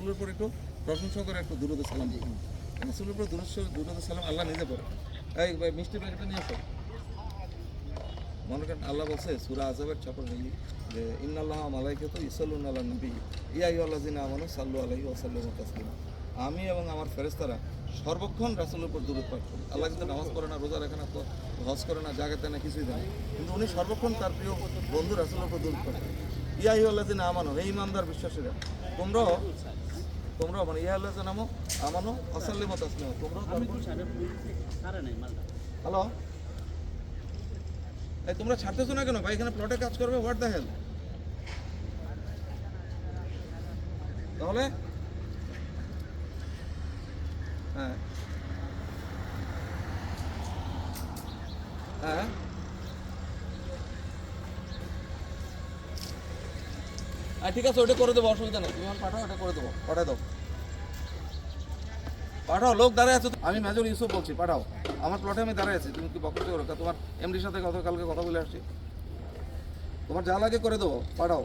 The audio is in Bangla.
রাসূলের উপর একটু প্রশংসা করে একটু দুরূদ সালাম দিই। রাসূলের উপর দুরূদ সালাম আল্লাহ নিজে পড়ে। এই ভাই মিষ্টি প্যাকেটটা নিয়ে আসো। মনে করেন আল্লাহ বলছে সূরা আযাবের 56 যে ইন্নাল্লাহা মালাইকাতু ইউসাল্লুনা আলান নবী ইয়া আইয়ুহাল্লাযিনা আমানু সাল্লু আলাইহি ওয়া সাল্লিমু তাসলিমা। আমি এবং আমার ফেরেশতারা সর্বক্ষণ রাসূলের উপর দুরূদ পাঠ করি। আল্লাহ কিন্তু নামাজ পড়ে না, রোজা রাখে না, হজ করে না, জাকাত দেয় না, কিছুই দেয় না, কিন্তু উনি সর্বক্ষণ তার প্রিয় বন্ধু রাসূলের উপর দুরূদ পাঠ করেন। ইয়া আইয়ুহাল্লাযিনা আমানু, হে ঈমানদার বিশ্বাসীরা, তোমরাও মানে ইয়া আইয়ুহাল্লাযিনা আমানু ওয়া সাল্লিমু তাসলিমা, তোমরাও হ্যালো এই তোমরা ছাড়তেছো না কেন ভাই? এখানে প্লটে কাজ করবে, হোয়াট দ্য হেল? তাহলে হ্যাঁ হ্যাঁ ঠিক আছে, ওটা করে দেবো, অসুবিধা নেই। তুমি পাঠাও, ওটা করে দেবো, পাঠাই দাও, পাঠাও। লোক দাঁড়ায় আছে, আমি মেজর ইউসুফ বলছি, পাঠাও। আমার প্লটে আমি দাঁড়ায় আছি, তুমি কি বকতে করো? তোমার এমডির সাথে কালকে কথা বলে আসছি, তোমার যা লাগে করে দেবো, পাঠাও।